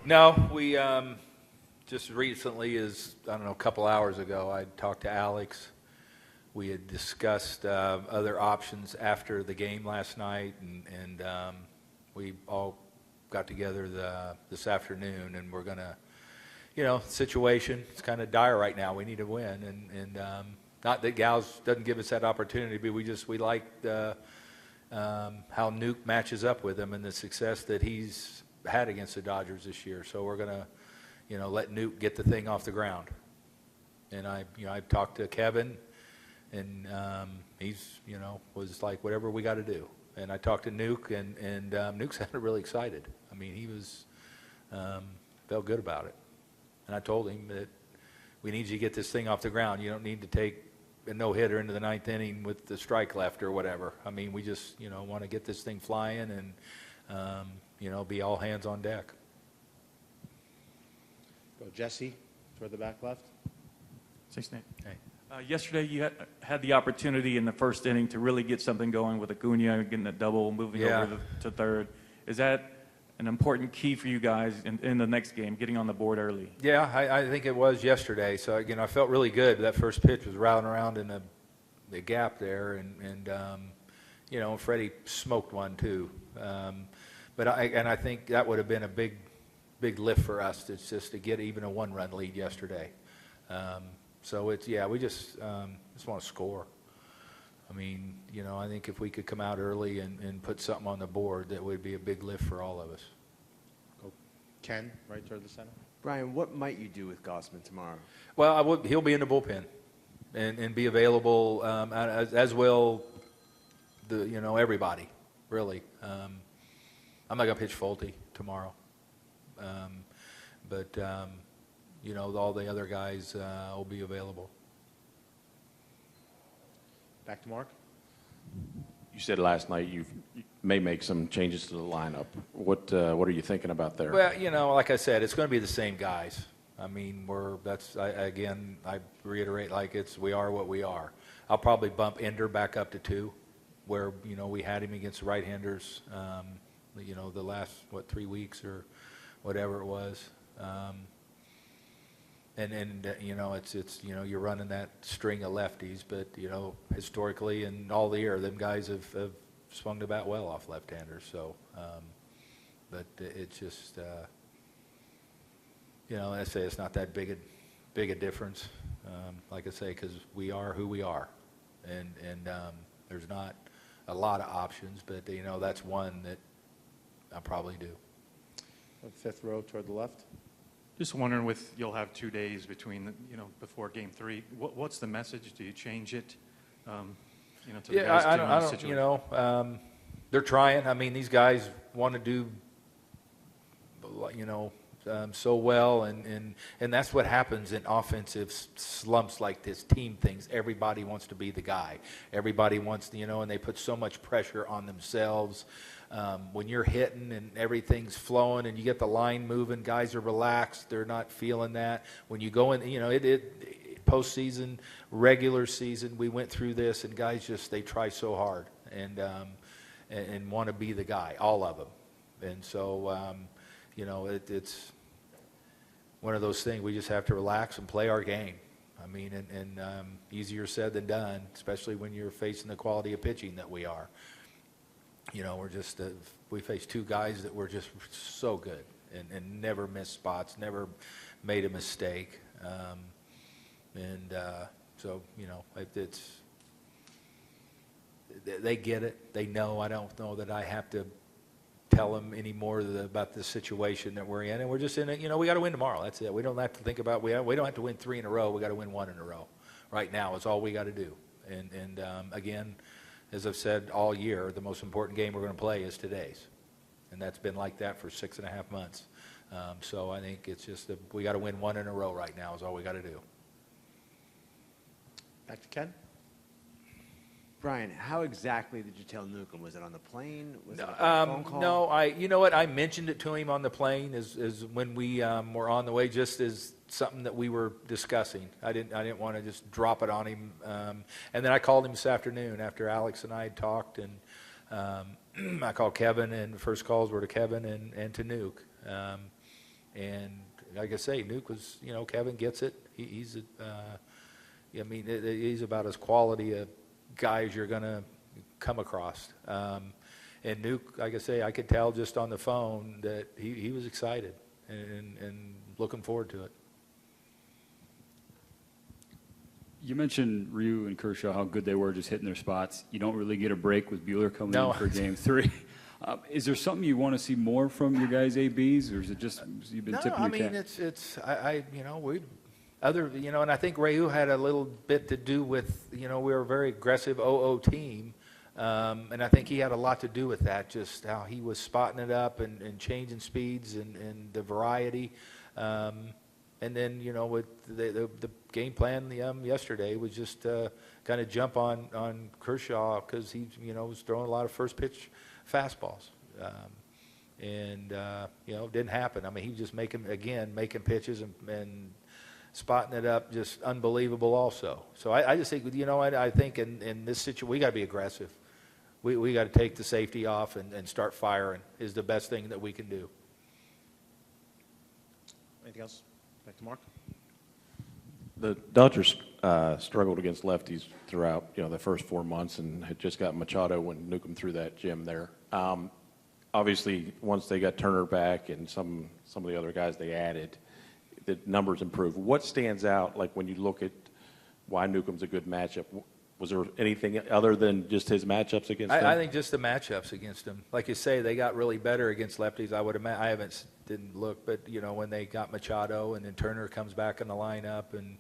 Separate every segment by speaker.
Speaker 1: No, we just recently, I don't know, a couple hours ago, I talked to Alex. We had discussed other options after the game last night, and we all got together this afternoon, and we're going to, situation, it's kind of dire right now. We need to win, and not that Gals doesn't give us that opportunity, but we like how Nuke matches up with him and the success that he's had against the Dodgers this year. So we're going to, let Nuke get the thing off the ground. And I've talked to Kevin, and he's, was like, whatever we got to do. And I talked to Nuke, and Nuke sounded really excited. I mean, he was felt good about it. And I told him that we need you to get this thing off the ground. You don't need to take a no-hitter into the ninth inning with the strike left or whatever. I mean, we just, want to get this thing flying and, be all hands on deck.
Speaker 2: Go Jesse, toward the back left.
Speaker 3: Thanks, Nate.
Speaker 1: Hey.
Speaker 3: Yesterday, you had the opportunity in the first inning to really get something going with Acuna, getting a double, moving over to third. Is that an important key for you guys in the next game, getting on the board early?
Speaker 1: Yeah, I think it was yesterday. So, I felt really good. That first pitch was routing around in the gap there, and Freddie smoked one too. But I think that would have been a big lift for us to get even a one-run lead yesterday. So we just want to score. I mean, I think if we could come out early and put something on the board, that would be a big lift for all of us.
Speaker 2: Go Ken, right toward the center.
Speaker 4: Brian, what might you do with Gossman tomorrow?
Speaker 1: Well, he'll be in the bullpen and be available as will everybody, really. I'm not going to pitch Fulte tomorrow. But all the other guys will be available.
Speaker 2: Back to Mark.
Speaker 5: You said last night you may make some changes to the lineup. What are you thinking about there?
Speaker 1: Well, like I said, it's going to be the same guys. I mean, I reiterate, we are what we are. I'll probably bump Ender back up to 2, where we had him against right-handers. The last 3 weeks or whatever it was. It's you're running that string of lefties, but historically and all the year, them guys have swung the bat well off left-handers. So, but it's just I say it's not that big a difference. Like I say, because we are who we are, and there's not a lot of options, but that's one that I'll probably do.
Speaker 2: Fifth row toward the left.
Speaker 6: Just wondering, you'll have 2 days between, before Game 3. What's the message? Do you change it? To the guys
Speaker 1: I
Speaker 6: don't.
Speaker 1: They're trying. I mean, these guys want to do, so well, and that's what happens in offensive slumps like this, team things. Everybody wants to be the guy. Everybody wants, and they put so much pressure on themselves. When you're hitting and everything's flowing and you get the line moving, guys are relaxed. They're not feeling that. When you go in, postseason, regular season, we went through this, and guys they try so hard and want to be the guy, all of them. And so, it's one of those things. We just have to relax and play our game. I mean, and easier said than done, especially when you're facing the quality of pitching that we are. We're just we faced 2 guys that were just so good and never missed spots, never made a mistake. So, it's they get it. They know. I don't know that I have to tell them any more about the situation that we're in. And we're just in it. We got to win tomorrow. That's it. We don't have to think about we don't have to win 3 in a row. We got to win 1 in a row. Right now is all we got to do. And again, as I've said all year, the most important game we're going to play is today's. And that's been like that for 6.5 months. So I think it's just we got to win 1 in a row right now is all we got to do.
Speaker 2: Back to Ken.
Speaker 4: Brian, how exactly did you tell Newcomb? Was it on the plane? Was it a phone call?
Speaker 1: No, you know what? I mentioned it to him on the plane is when we were on the way, just as something that we were discussing. I didn't want to just drop it on him. And then I called him this afternoon after Alex and I had talked, and I called Kevin, and the first calls were to Kevin and to Nuke. And like I say, Nuke was, Kevin gets it. He's about as quality a guy as you're going to come across. And Nuke, like I say, I could tell just on the phone that he was excited and looking forward to it.
Speaker 7: You mentioned Ryu and Kershaw, how good they were just hitting their spots. You don't really get a break with Buehler coming in for Game 3. Is there something you want to see more from your guys' ABs, or is it just you've been tipping your cap?
Speaker 1: And I think Ryu had a little bit to do with, we were a very aggressive 0-0 team. And I think he had a lot to do with that, just how he was spotting it up and changing speeds and the variety. And then, with the game plan yesterday was just kind of jump on Kershaw because he, was throwing a lot of first pitch fastballs. It didn't happen. I mean, he was just making pitches and spotting it up, just unbelievable also. So I just think, I think in this situation, we got to be aggressive. We got to take the safety off and start firing is the best thing that we can do.
Speaker 2: Anything else? Back to Mark.
Speaker 5: The Dodgers struggled against lefties throughout, the first 4 months, and had just got Machado when Newcomb threw that gem there. Obviously, once they got Turner back and some of the other guys they added, the numbers improved. What stands out, like when you look at why Newcomb's a good matchup? Was there anything other than just his matchups against them?
Speaker 1: I think just the matchups against him. Like you say, they got really better against lefties. I would imagine. Didn't look, but when they got Machado and then Turner comes back in the lineup, and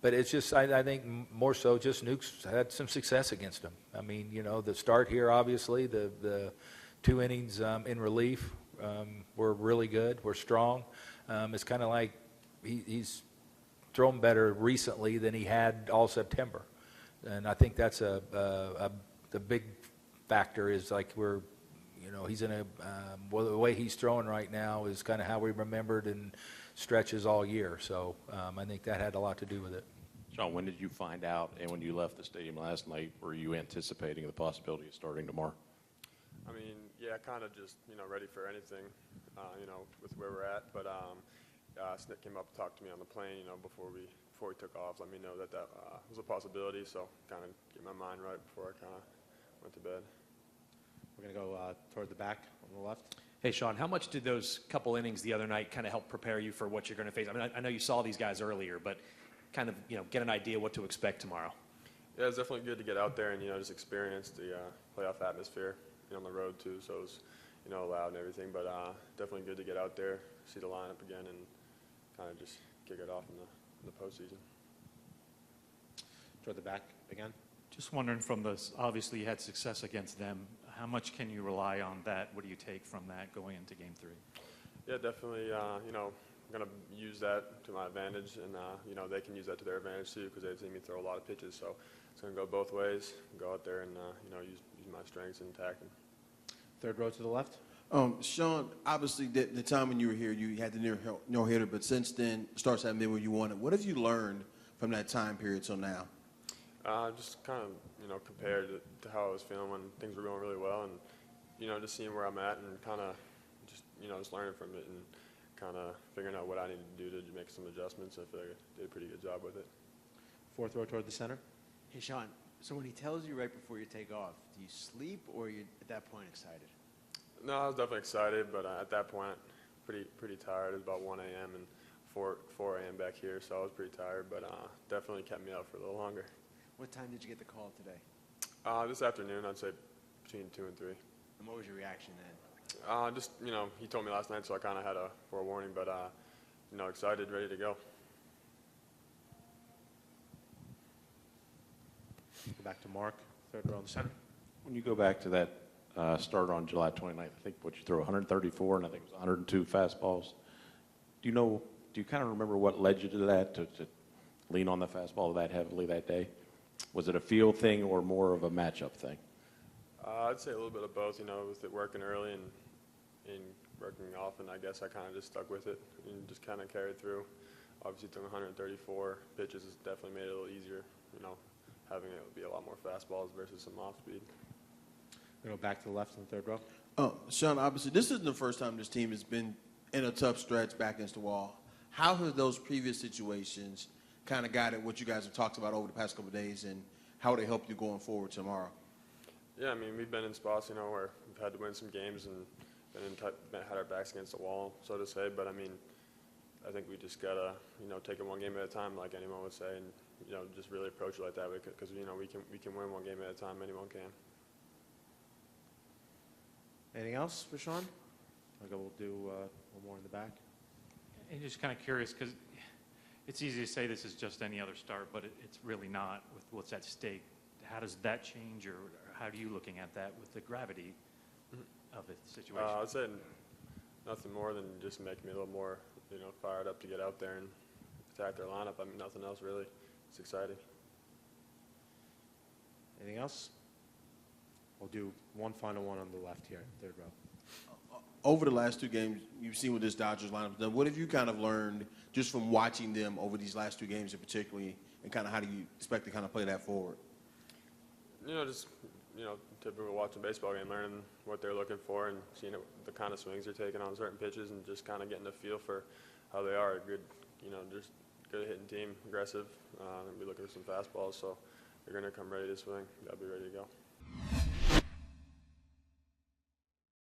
Speaker 1: but it's just I think more so just Nuke's had some success against them. I mean, the start here, obviously the 2 innings in relief were really good. We're strong. It's kind of like he's thrown better recently than he had all September. And I think that's the big factor is like he's in the way he's throwing right now is kind of how we remembered and stretches all year. So I think that had a lot to do with it.
Speaker 5: Sean, when did you find out, and when you left the stadium last night, were you anticipating the possibility of starting tomorrow?
Speaker 8: I mean, yeah, kind of just, ready for anything, with where we're at. But Snit came up and talked to me on the plane, before we took off, let me know that was a possibility. So kind of get my mind right before I kind of went to bed.
Speaker 2: We're going to go toward the back on the left.
Speaker 9: Hey, Sean, how much did those couple innings the other night kind of help prepare you for what you're going to face? I mean, I know you saw these guys earlier, but kind of, get an idea what to expect tomorrow.
Speaker 8: Yeah, it's definitely good to get out there and, just experience the playoff atmosphere, on the road too. So it was, loud and everything, but definitely good to get out there, see the lineup again, and kind of just kick it off in the postseason.
Speaker 2: Toward the back again.
Speaker 6: Just wondering from this, obviously you had success against them. How much can you rely on that? What do you take from that going into Game 3?
Speaker 8: Yeah, definitely, I'm going to use that to my advantage, and, they can use that to their advantage too because they've seen me throw a lot of pitches. So it's going to go both ways, go out there and, use my strengths in attacking.
Speaker 2: Third row to the left.
Speaker 10: Sean, obviously the time when you were here, you had the no-hitter, but since then, starts haven't been where you wanted. What have you learned from that time period till now?
Speaker 8: Just kind of, compared to how I was feeling when things were going really well, and, just seeing where I'm at and kind of just, just learning from it and kind of figuring out what I needed to do to make some adjustments. I feel like I did a pretty good job with it.
Speaker 2: Fourth row toward the center.
Speaker 4: Hey, Sean, so when he tells you right before you take off, do you sleep or are you at that point excited?
Speaker 8: No, I was definitely excited, but at that point, pretty tired. It was about 1 a.m. and 4 a.m. back here, so I was pretty tired, but definitely kept me up for a little longer.
Speaker 4: What time did you get the call today?
Speaker 8: This afternoon, I'd say between 2 and 3.
Speaker 4: And what was your reaction then?
Speaker 8: Just, he told me last night, so I kind of had a forewarning, but, excited, ready to go.
Speaker 2: Go back to Mark, third row in the center.
Speaker 5: When you go back to that start on July 29th, I think you threw 134 and I think it was 102 fastballs. Do you kind of remember what led you to that, to lean on the fastball that heavily that day? Was it a feel thing or more of a matchup thing?
Speaker 8: I'd say a little bit of both, with it working early and working often. I guess I kind of just stuck with it and just kind of carried through. Obviously, throwing 134 pitches has definitely made it a little easier, having it be a lot more fastballs versus some off speed.
Speaker 2: We're going to go back to the left in the third row.
Speaker 10: Sean, obviously, this isn't the first time this team has been in a tough stretch back against the wall. How have those previous situations kind of guided what you guys have talked about over the past couple of days, and how will they help you going forward tomorrow?
Speaker 8: Yeah, I mean, we've been in spots, you know, where we've had to win some games and had our backs against the wall, so to say. But I mean, I think we just gotta, you know, take it one game at a time, like anyone would say, and you know, just really approach it like that, because you know, we can win one game at a time. Anyone can.
Speaker 2: Anything else for Sean? Okay, we'll do one more in the back.
Speaker 6: And just kind of curious, because it's easy to say this is just any other start, but it's really not with what's at stake. How does that change, or how are you looking at that with the gravity of the situation?
Speaker 8: I'd say nothing more than just making me a little more, you know, fired up to get out there and attack their lineup. I mean, nothing else really. It's exciting.
Speaker 2: Anything else? We'll do one final one on the left here, third row.
Speaker 10: Over the last two games, you've seen what this Dodgers lineup has done. What have you kind of learned just from watching them over these last two games in particular, and kind of how do you expect to kind of play that forward?
Speaker 8: You know, just, you know, typical watching a baseball game, learning what they're looking for and seeing the kind of swings they're taking on certain pitches, and just kind of getting a feel for how they are. A good, you know, just good hitting team, aggressive. And be looking for some fastballs, so they're going to come ready to swing. Got to be ready to go.